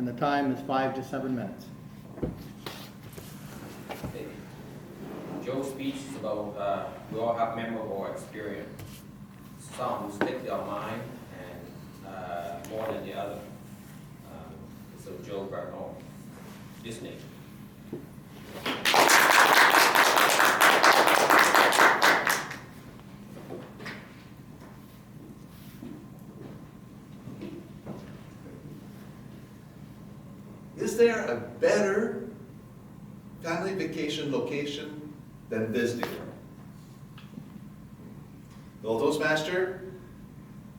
and the time is 5 to 7 minutes. Joe's speech is about we all have memorable experience. Some stick to our mind and more than the other. So Joe Bernal, Disney. Is there a better family vacation location than Disney World? The old Toastmaster,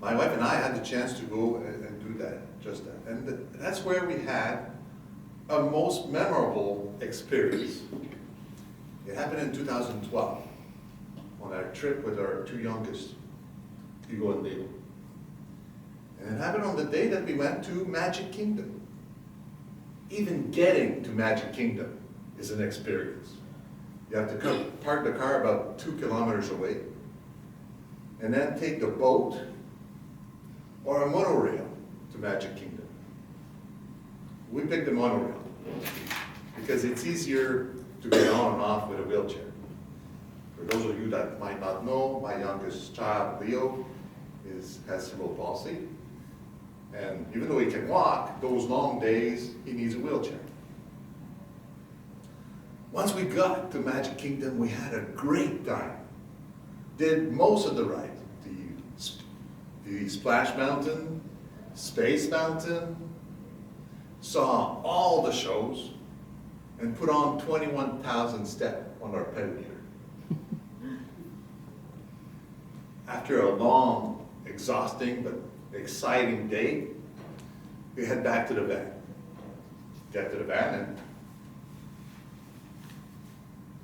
my wife and I had the chance to go and do that, just that. And that's where we had a most memorable experience. It happened in 2012 on our trip with our two youngest, Hugo and Leo. And it happened on the day that we went to Magic Kingdom. Even getting to Magic Kingdom is an experience. You have to park the car about 2 kilometers away, and then take the boat or a monorail to Magic Kingdom. We picked the monorail because it's easier to get on and off with a wheelchair. For those of you that might not know, my youngest child, Leo, has cerebral palsy. And even though he can walk, those long days, he needs a wheelchair. Once we got to Magic Kingdom, we had a great time. Did most of the ride. The Splash Mountain, Space Mountain, saw all the shows, and put on 21,000 steps on our pedometer. After a long, exhausting, but exciting day, we head back to the van. Get to the van and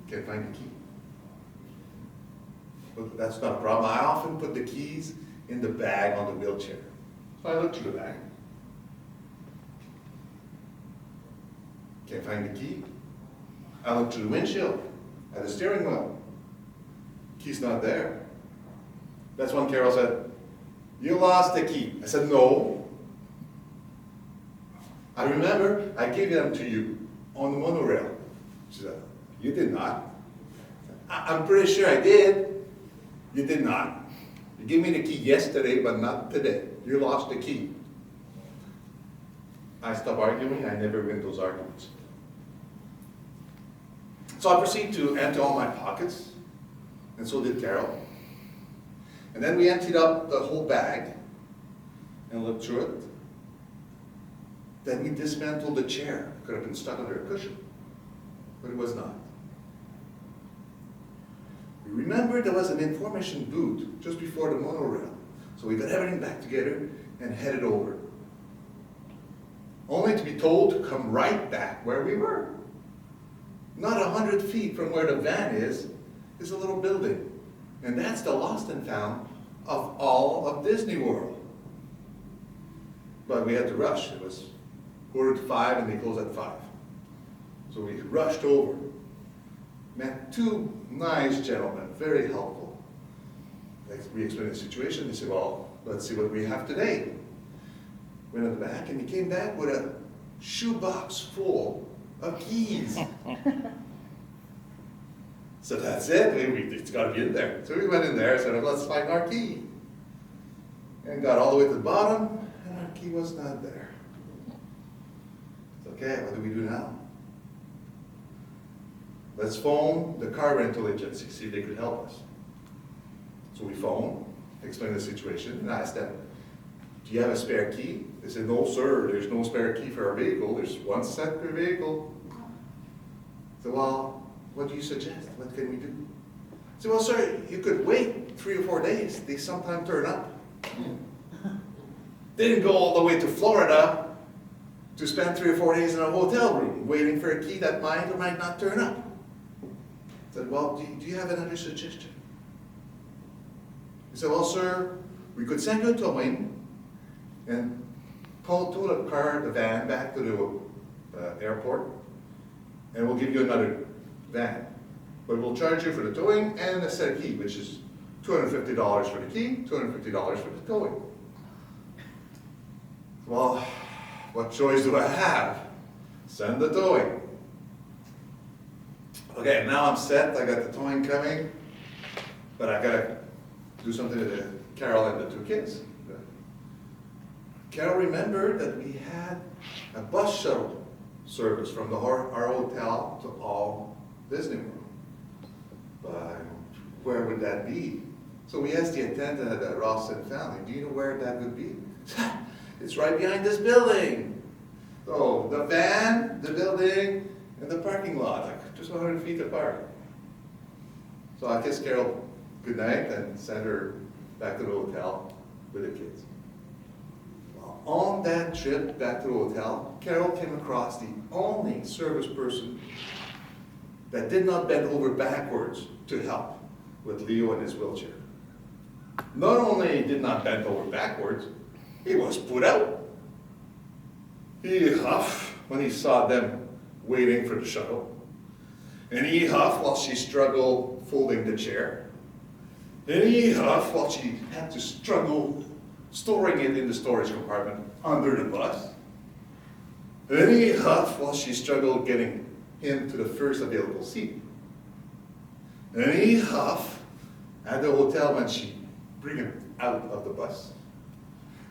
can't find the key. But that's not a problem. I often put the keys in the bag on the wheelchair. So I look through the bag. Can't find the key. I look through the windshield at the steering wheel. Key's not there. That's when Carol said, "You lost the key." I said, "No. I remember I gave them to you on the monorail." She said, "You did not." I'm pretty sure I did. "You did not. You gave me the key yesterday, but not today. You lost the key." I stopped arguing. I never win those arguments. So I proceeded to empty all my pockets, and so did Carol. And then we emptied up the whole bag and looked through it. Then we dismantled the chair. It could have been stuck under a cushion, but it was not. We remembered there was an information booth just before the monorail. So we got everything back together and headed over. Only to be told to come right back where we were. Not 100 feet from where the van is a little building. And that's the lost and found of all of Disney World. But we had to rush. It was 4:45 and they closed at 5. So we rushed over. Met two nice gentlemen, very helpful. We explained the situation. They said, "Well, let's see what we have today." Went in the back and he came back with a shoebox full of keys. So that's it, it's got to be in there. So we went in there and said, "Let's find our key." And got all the way to the bottom, and our key was not there. It's okay, what do we do now? Let's phone the car rental agency, see if they could help us. So we phoned, explained the situation, and asked them, "Do you have a spare key?" They said, "No, sir, there's no spare key for our vehicle. There's one set per vehicle." So, "Well, what do you suggest? What can we do?" I said, "Well, sir, you could wait 3 or 4 days. They sometimes turn up." They didn't go all the way to Florida to spend 3 or 4 days in a hotel room waiting for a key that might or might not turn up. I said, "Well, do you have another suggestion?" He said, "Well, sir, we could send you a towing and tow the van back to the airport, and we'll give you another van. But we'll charge you for the towing and a set key, which is $250 for the key, $250 for the towing." Well, What choice do I have? Send the towing. Okay, now I'm set, I got the towing coming, but I gotta do something to Carol and the two kids. Carol remembered that we had a bus shuttle service from our hotel to all Disney World. But where would that be? So we asked the attendant at the Rawson family, do you know where that would be? It's right behind this building. So the van, the building, and the parking lot, like just 100 feet apart. So I kissed Carol goodnight and sent her back to the hotel with the kids. Well, on that trip back to the hotel, Carol came across the only service person that did not bend over backwards to help with Leo in his wheelchair. Not only did not bend over backwards, he was put out. He huffed when he saw them waiting for the shuttle. And he huffed while she struggled folding the chair. And he huffed while she had to struggle storing it in the storage compartment under the bus. And he huffed while she struggled getting him to the first available seat. And he huffed at the hotel when she bring him out of the bus.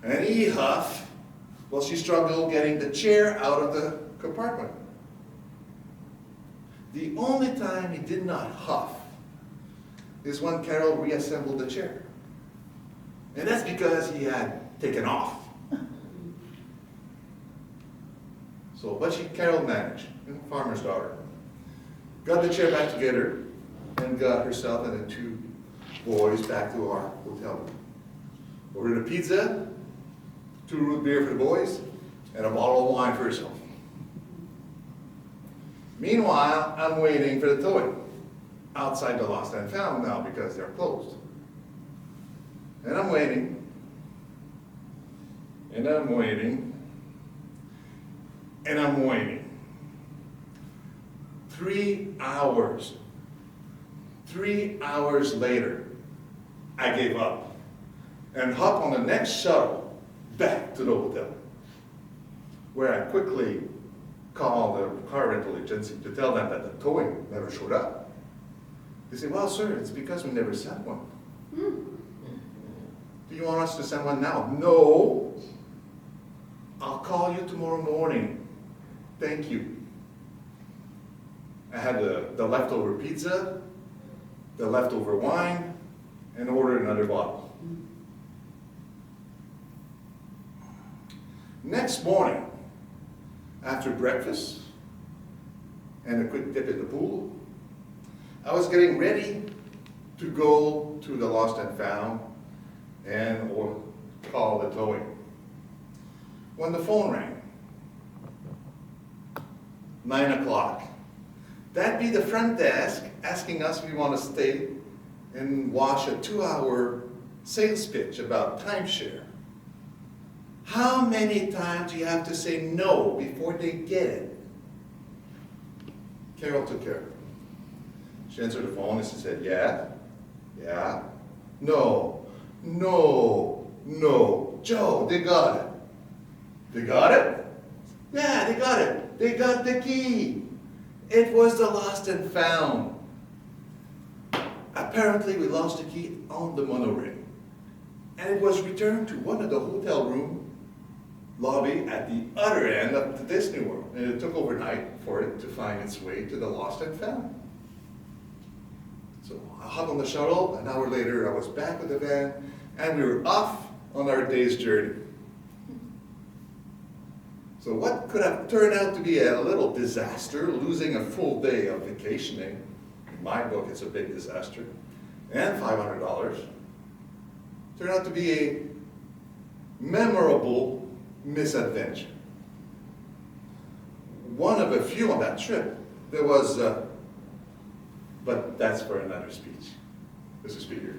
And he huffed while she struggled getting the chair out of the compartment. The only time he did not huff is when Carol reassembled the chair. And that's because he had taken off. So, but Carol managed, farmer's daughter. Got the chair back together and got herself and the two boys back to our hotel room. Ordered a pizza, 2 root beer for the boys, and a bottle of wine for herself. Meanwhile, I'm waiting for the towing outside the Lost and Found now because they're closed. And I'm waiting, and I'm waiting, and I'm waiting. 3 hours. 3 hours later, I gave up and hopped on the next shuttle back to the hotel, where I quickly called the car rental agency to tell them that the towing never showed up. They said, well, sir, it's because we never sent one. Do you want us to send one now? No. I'll call you tomorrow morning. Thank you. I had the leftover pizza, the leftover wine, and ordered another bottle. Next morning, after breakfast and a quick dip in the pool, I was getting ready to go to the Lost and Found or call the towing when the phone rang. 9 o'clock. That'd be the front desk asking us if we want to stay and watch a 2-hour sales pitch about timeshare. How many times do you have to say no before they get it? Carol took care of it. She answered the phone and she said, yeah, no, Joe, they got it. They got it? Yeah, they got it. They got the key. It was the Lost and Found. Apparently we lost the key on the monorail. And it was returned to one of the hotel room lobby at the other end of the Disney World. And it took overnight for it to find its way to the Lost and Found. So I hopped on the shuttle. An hour later, I was back with the van, and we were off on our day's journey. So what could have turned out to be a little disaster, losing a full day of vacationing, in my book it's a big disaster, and $500, turned out to be a memorable misadventure. One of a few on that trip. There was, but that's for another speech. Mr. Speaker.